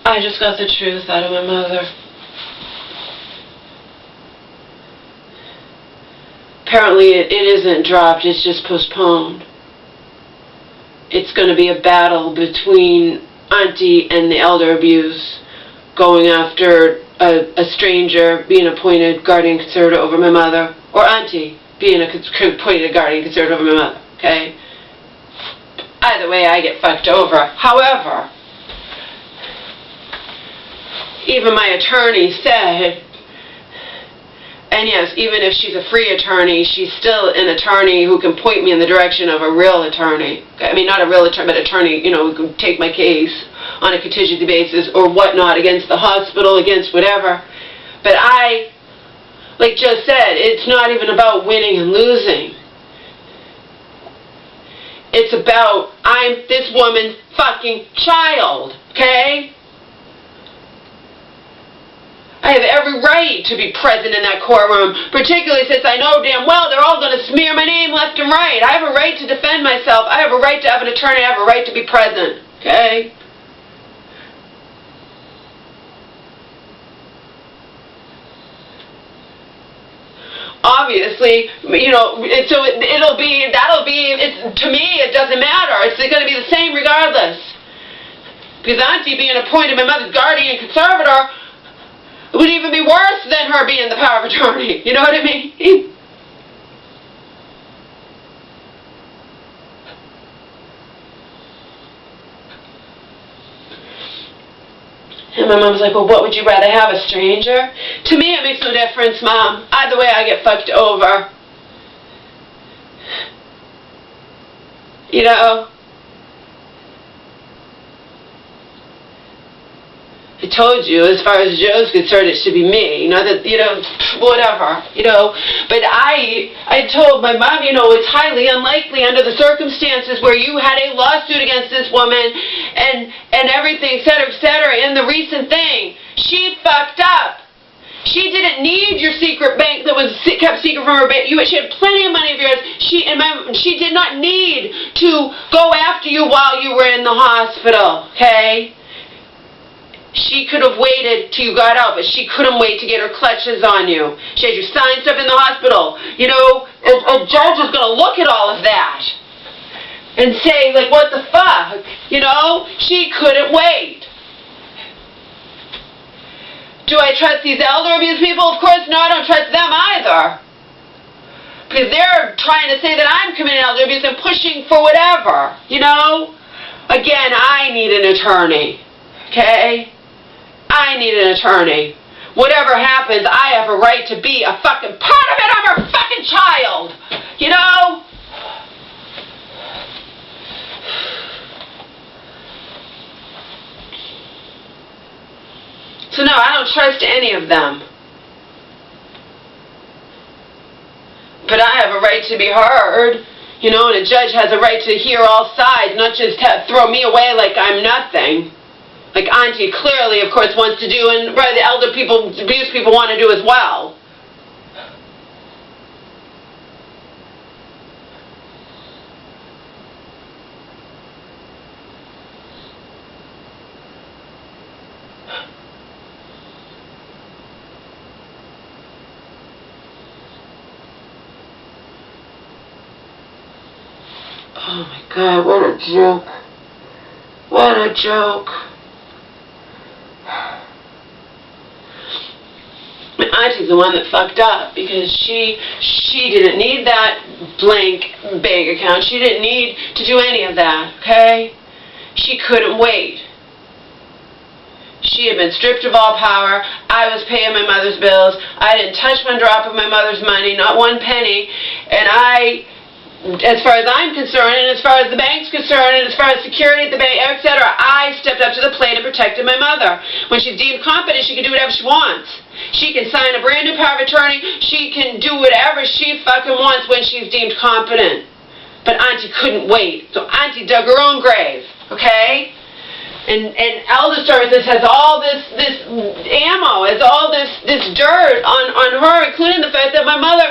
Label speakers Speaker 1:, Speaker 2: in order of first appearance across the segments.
Speaker 1: I just got the truth out of my mother. Apparently it isn't dropped, it's just postponed. It's going to be a battle between Auntie and the elder abuse, going after a stranger being appointed guardian conservator over my mother, or Auntie being appointed guardian conservator over my mother, okay? Either way, I get fucked over. However, even my attorney said, and yes, even if she's a free attorney, she's still an attorney who can point me in the direction of a real attorney. I mean, not a real attorney, but attorney, who can take my case on a contingency basis or whatnot against the hospital, against whatever. But I, like Joe said, it's not even about winning and losing. It's about, I'm this woman's fucking child, okay? I have every right to be present in that courtroom, particularly since I know damn well they're all going to smear my name left and right. I have a right to defend myself. I have a right to have an attorney. I have a right to be present, okay? Obviously, so that'll be, to me, it doesn't matter. It's going to be the same regardless. Because Auntie being appointed my mother's guardian conservator would even be worse than her being the power of attorney. You know what I mean? And my mom's like, well, what would you rather have, a stranger? To me, it makes no difference, Mom. Either way, I get fucked over. I told you, as far as Joe's concerned, it should be me. Whatever. But I told my mom, it's highly unlikely under the circumstances where you had a lawsuit against this woman and everything, et cetera, in the recent thing. She fucked up. She didn't need your secret bank that was kept secret from her bank. She had plenty of money of yours. She did not need to go after you while you were in the hospital, okay? She could have waited till you got out, but she couldn't wait to get her clutches on you. She had you sign stuff in the hospital. A judge is going to look at all of that and say, like, what the fuck? She couldn't wait. Do I trust these elder abuse people? Of course not. I don't trust them either. Because they're trying to say that I'm committing elder abuse and pushing for whatever, Again, I need an attorney, okay? I need an attorney. Whatever happens, I have a right to be a fucking part of it. I'm her fucking child. So no, I don't trust any of them. But I have a right to be heard. And a judge has a right to hear all sides, not just throw me away like I'm nothing. Like Auntie clearly, of course, wants to do, and the elder people, abuse people want to do as well. Oh my God, what a joke. What a joke. My Auntie's the one that fucked up because she didn't need that blank bank account. She didn't need to do any of that, okay? She couldn't wait. She had been stripped of all power. I was paying my mother's bills. I didn't touch one drop of my mother's money, not one penny. And as far as I'm concerned, and as far as the bank's concerned, and as far as security at the bank, etc., I stepped up to the plate and protected my mother. When she's deemed competent, she can do whatever she wants. She can sign a brand new power of attorney. She can do whatever she fucking wants when she's deemed competent. But Auntie couldn't wait. So Auntie dug her own grave, okay? And Elder Services has all this ammo, has all this dirt on her, including the fact that my mother,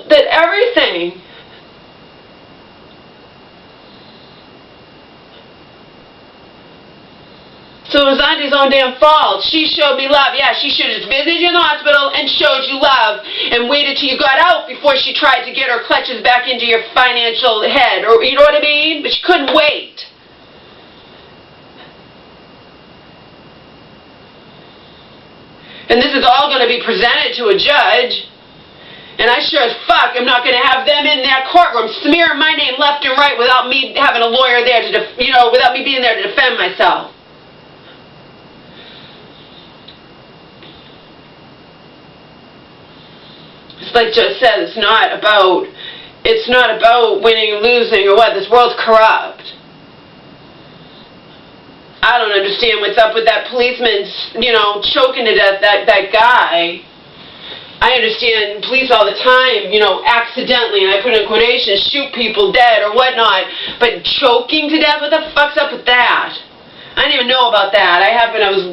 Speaker 1: that everything. So it was Auntie's own damn fault. She showed me love. Yeah, she should have visited you in the hospital and showed you love and waited till you got out before she tried to get her clutches back into your financial head. Or, you know what I mean? But she couldn't wait. And this is all going to be presented to a judge. And I sure as fuck am not going to have them in that courtroom smearing my name left and right without me having a lawyer there to, without me being there to defend myself. It's like Joe said, it's not about winning or losing or what. This world's corrupt. I don't understand what's up with that policeman, choking to death that guy. I understand police all the time, accidentally, and I put in quotations, shoot people dead or whatnot, but choking to death, what the fuck's up with that? I didn't even know about that. I was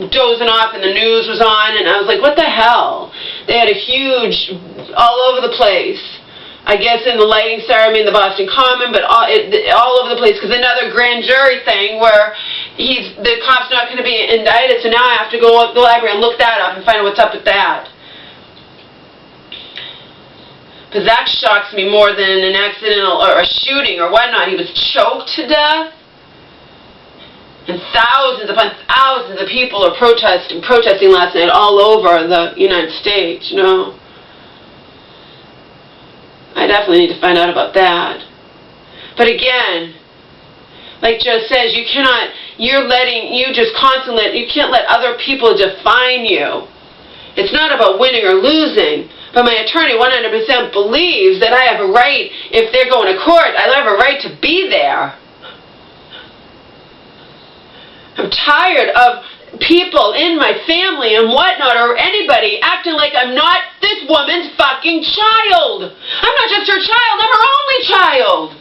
Speaker 1: dozing off and the news was on, and I was like, what the hell? They had a huge, all over the place. I guess in the lighting ceremony in the Boston Common, but all over the place, because another grand jury thing where the cop's not going to be indicted, so now I have to go up to the library and look that up and find out what's up with that. Because that shocks me more than an accidental or a shooting or whatnot. He was choked to death. And thousands upon thousands of people are protesting last night all over the United States, I definitely need to find out about that. But again, like Joe says, you can't let other people define you. It's not about winning or losing. But my attorney 100% believes that I have a right, if they're going to court, I have a right to be there. I'm tired of people in my family and whatnot, or anybody acting like I'm not this woman's fucking child. I'm not just her child, I'm her only child.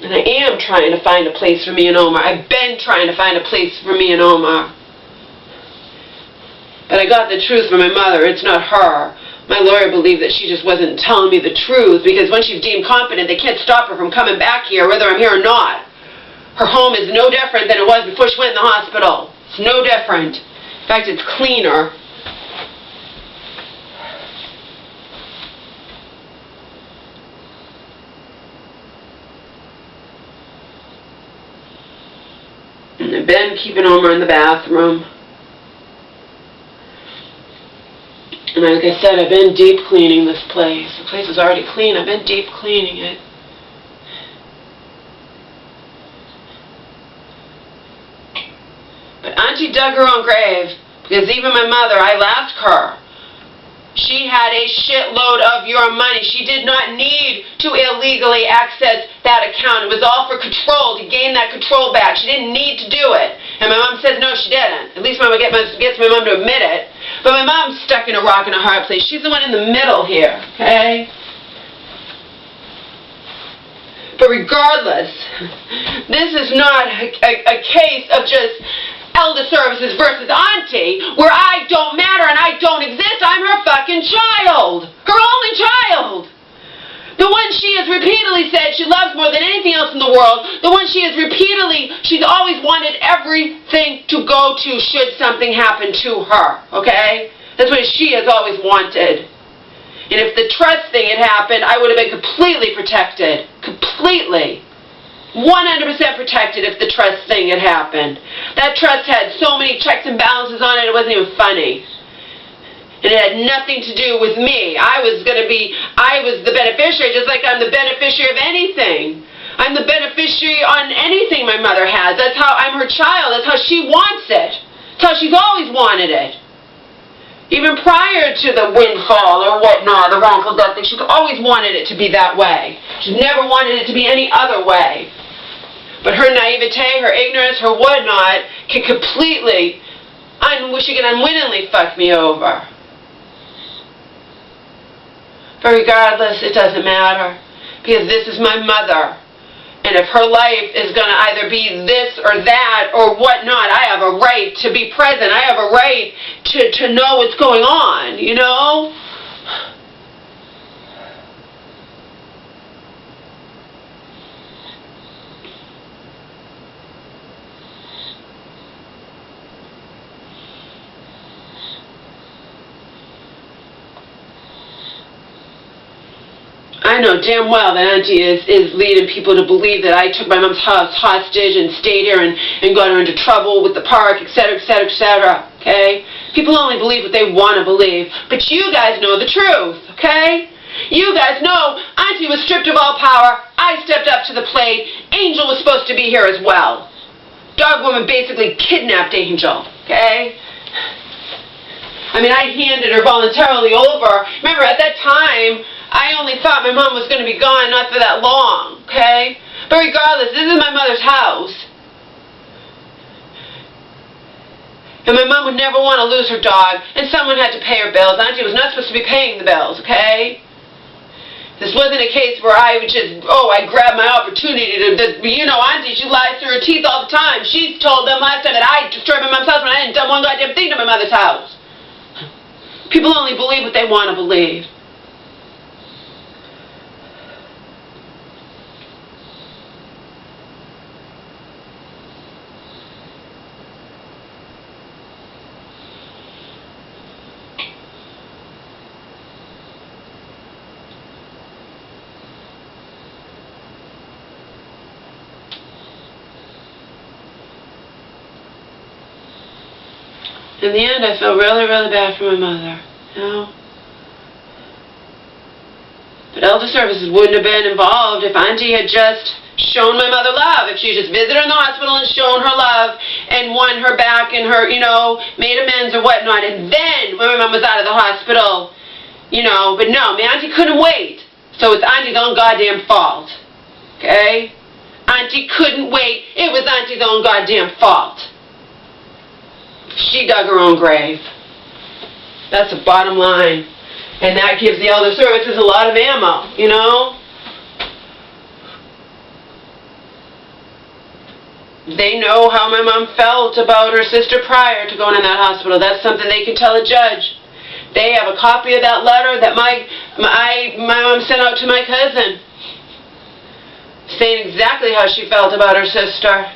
Speaker 1: And I am trying to find a place for me and Omar. I've been trying to find a place for me and Omar. But I got the truth from my mother. It's not her. My lawyer believed that she just wasn't telling me the truth, because when she's deemed competent, they can't stop her from coming back here, whether I'm here or not. Her home is no different than it was before she went in the hospital. It's no different. In fact, it's cleaner. And I've been keeping Omar in the bathroom. And like I said, I've been deep cleaning this place. The place is already clean. I've been deep cleaning it. But Auntie dug her own grave, because even my mother, I left her. She had a shitload of your money. She did not need to illegally access that account. It was all for control, to gain that control back. She didn't need to do it. And my mom says no, she didn't. At least Mama gets my mom to admit it. But my mom's stuck in a rock and a hard place. She's the one in the middle here, okay? But regardless, this is not a case of just elder services versus auntie, where I don't matter and I don't exist. I'm her fucking child. Her only child. The one she has repeatedly said she loves more than anything else in the world. The one she's always wanted everything to go to should something happen to her. Okay? That's what she has always wanted. And if the trust thing had happened, I would have been completely protected. Completely. 100% protected if the trust thing had happened. That trust had so many checks and balances on it, it wasn't even funny. And it had nothing to do with me. I was the beneficiary, just like I'm the beneficiary of anything. I'm the beneficiary on anything my mother has. That's how I'm her child. That's how she wants it. That's how she's always wanted it. Even prior to the windfall or whatnot, the wrongful death thing, she's always wanted it to be that way. She's never wanted it to be any other way. But her naivete, her ignorance, her whatnot can completely, she can unwittingly fuck me over. But regardless, it doesn't matter. Because this is my mother. And if her life is going to either be this or that or whatnot, I have a right to be present. I have a right to know what's going on, you know? I know damn well that Auntie is leading people to believe that I took my mom's house hostage and stayed here and got her into trouble with the park, etc., etc., etc., okay? People only believe what they want to believe. But you guys know the truth, okay? You guys know Auntie was stripped of all power. I stepped up to the plate. Angel was supposed to be here as well. Dog woman basically kidnapped Angel, okay? I mean, I handed her voluntarily over. Remember, at that time, I only thought my mom was going to be gone not for that long, okay? But regardless, this is my mother's house. And my mom would never want to lose her dog, and someone had to pay her bills. Auntie was not supposed to be paying the bills, okay? This wasn't a case where I would just, I grabbed my opportunity to, you know, Auntie, she lies through her teeth all the time. She told them last time that I destroyed my mom's house when I hadn't done one goddamn thing to my mother's house. People only believe what they want to believe. In the end, I felt really, really bad for my mother, you know. But Elder Services wouldn't have been involved if Auntie had just shown my mother love, if she just visited her in the hospital and shown her love and won her back and her, you know, made amends or whatnot. And then, when my mom was out of the hospital, you know, but no, my Auntie couldn't wait. So it's Auntie's own goddamn fault, okay? Auntie couldn't wait. It was Auntie's own goddamn fault. She dug her own grave. That's the bottom line. And that gives the Elder Services a lot of ammo, you know? They know how my mom felt about her sister prior to going in that hospital. That's something they can tell a judge. They have a copy of that letter that my mom sent out to my cousin, saying exactly how she felt about her sister.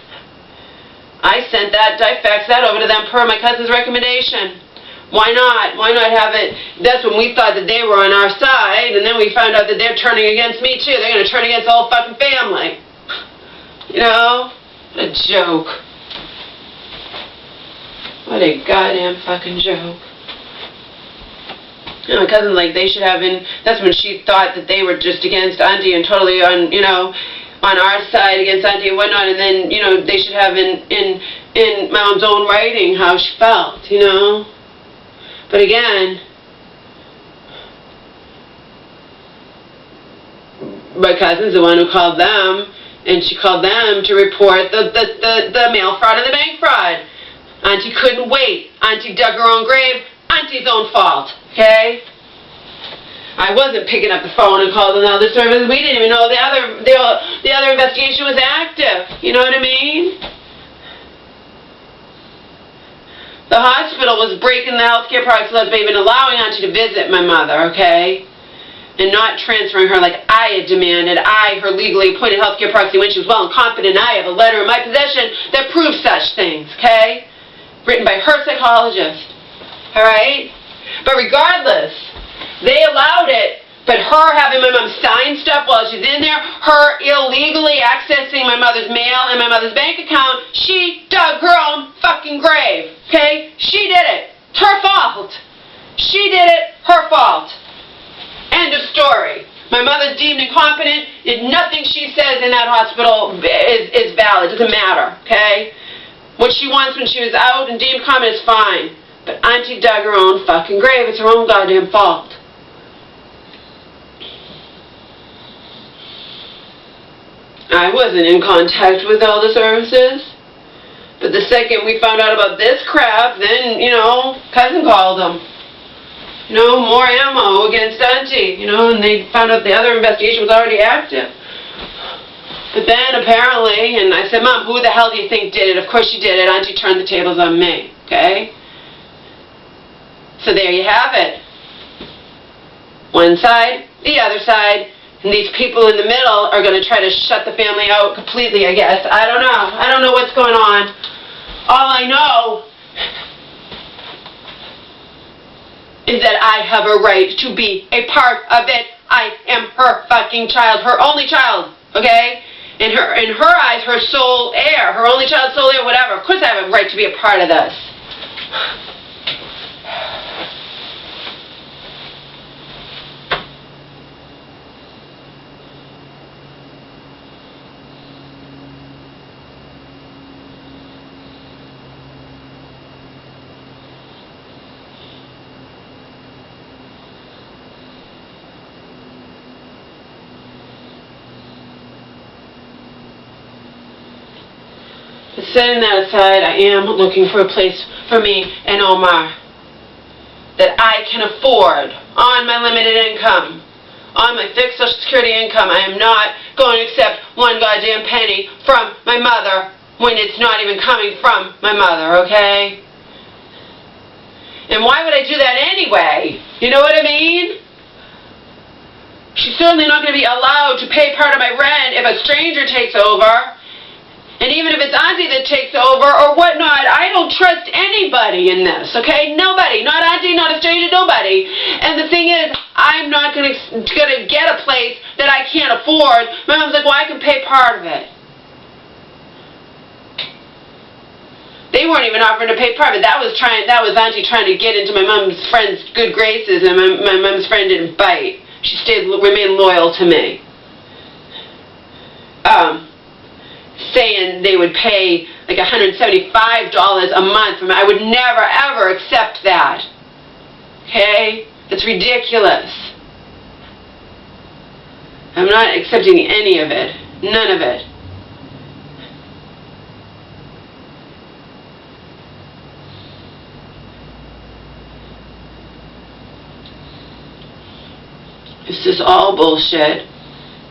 Speaker 1: I faxed that over to them per my cousin's recommendation. Why not? Why not have it? That's when we thought that they were on our side, and then we found out that they're turning against me too. They're going to turn against the whole fucking family. You know? What a joke. What a goddamn fucking joke. You know, my cousin's like, they should have been, that's when she thought that they were just against Auntie and totally on, you know, on our side against Auntie and whatnot, and then, you know, they should have in my mom's own writing how she felt, you know. But again, my cousin's the one who called them, and she called them to report the mail fraud and the bank fraud. Auntie couldn't wait. Auntie dug her own grave. Auntie's own fault, okay? I wasn't picking up the phone and calling the Elder Services. We didn't even know the other investigation was active. You know what I mean? The hospital was breaking the health care products laws by even allowing Auntie to visit my mother, okay? And not transferring her like I had demanded. I, her legally appointed health care proxy, when she was well and confident. I have a letter in my possession that proves such things, okay? Written by her psychologist, all right? But regardless, they allowed it, but her having my mom sign stuff while she's in there, her illegally accessing my mother's mail and my mother's bank account, she dug her own fucking grave, okay? She did it. It's her fault. She did it. Her fault. End of story. My mother's deemed incompetent. Nothing she says in that hospital is valid. It doesn't matter, okay? What she wants when she was out and deemed competent is fine. But Auntie dug her own fucking grave. It's her own goddamn fault. I wasn't in contact with Elder Services. But the second we found out about this crap, then, you know, cousin called them. You know, more ammo against Auntie, you know, and they found out the other investigation was already active. But then apparently, and I said, Mom, who the hell do you think did it? Of course she did it. Auntie turned the tables on me. Okay? So there you have it. One side, the other side, and these people in the middle are going to try to shut the family out completely, I guess. I don't know. I don't know what's going on. All I know is that I have a right to be a part of it. I am her fucking child, her only child, okay? In her eyes, her sole heir, her only child, sole heir, whatever. Of course I have a right to be a part of this. But setting that aside, I am looking for a place for me and Omar that I can afford on my limited income, on my fixed Social Security income. I am not going to accept one goddamn penny from my mother when it's not even coming from my mother, okay? And why would I do that anyway? You know what I mean? She's certainly not going to be allowed to pay part of my rent if a stranger takes over. And even if it's Auntie that takes over or whatnot, I don't trust anybody in this, okay? Nobody. Not Auntie, not a stranger, nobody. And the thing is, I'm not gonna get a place that I can't afford. My mom's like, well, I can pay part of it. They weren't even offering to pay part of it. That was Auntie trying to get into my mom's friend's good graces, and my mom's friend didn't bite. She remained loyal to me. Saying they would pay like $175 a month. I would never, ever accept that. Okay? That's ridiculous. I'm not accepting any of it. None of it. This is all bullshit.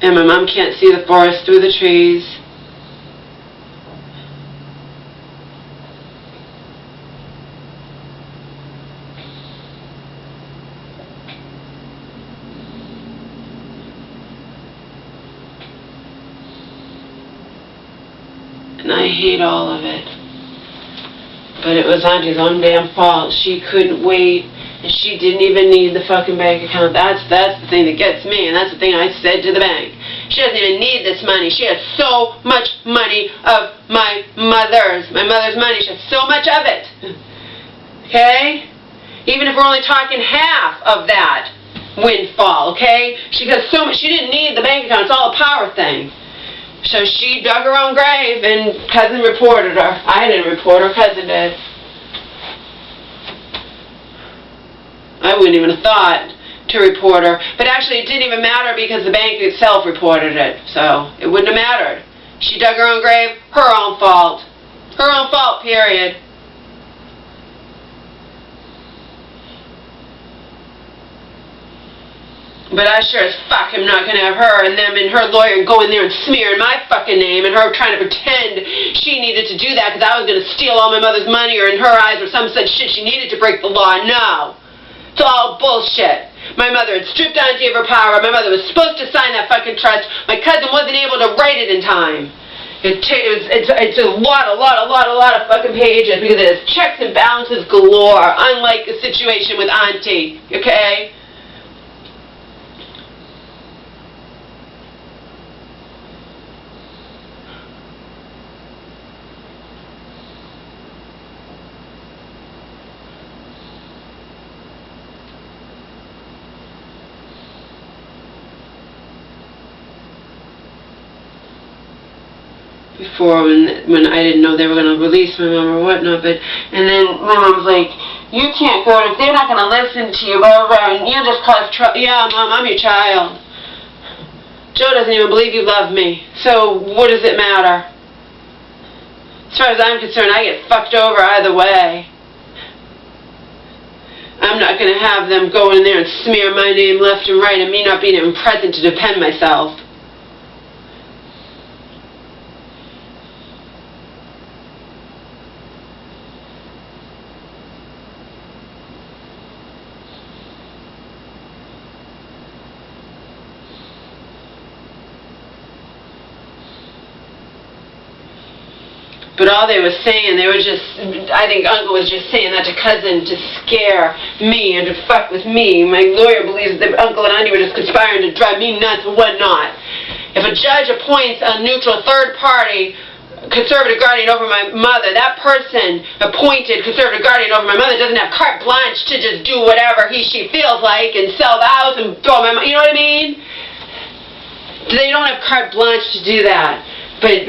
Speaker 1: And my mom can't see the forest through the trees. And I hate all of it. But it was Auntie's own damn fault. She couldn't wait, and she didn't even need the fucking bank account. That's the thing that gets me, and that's the thing I said to the bank. She doesn't even need this money. She has so much money of my mother's money. She has so much of it. Okay? Even if we're only talking half of that windfall, okay? She has so much. She didn't need the bank account. It's all a power thing. So she dug her own grave, and cousin reported her. I didn't report her, cousin did. I wouldn't even have thought to report her. But actually it didn't even matter because the bank itself reported it. So it wouldn't have mattered. She dug her own grave, her own fault. Her own fault, period. But I sure as fuck am not going to have her and them and her lawyer go in there and smear my fucking name and her trying to pretend she needed to do that because I was going to steal all my mother's money or in her eyes or some such shit she needed to break the law. No. It's all bullshit. My mother had stripped Auntie of her power. My mother was supposed to sign that fucking trust. My cousin wasn't able to write it in time. It's a lot of fucking pages because it has checks and balances galore, unlike the situation with Auntie, okay? Before when I didn't know they were going to release my mom or whatnot, and then my mom was like, you can't go, if they're not going to listen to you, blah, blah, blah, and you just cause trouble. Yeah, Mom, I'm your child. Joe doesn't even believe you love me, so what does it matter? As far as I'm concerned, I get fucked over either way. I'm not going to have them go in there and smear my name left and right and me not being even present to defend myself. But all they were saying, they were just, I think Uncle was just saying that to Cousin to scare me and to fuck with me. My lawyer believes that Uncle and Auntie were just conspiring to drive me nuts and whatnot. If a judge appoints a neutral third party conservative guardian over my mother, that person appointed conservative guardian over my mother doesn't have carte blanche to just do whatever she feels like and sell the house and throw my, you know what I mean? They don't have carte blanche to do that. But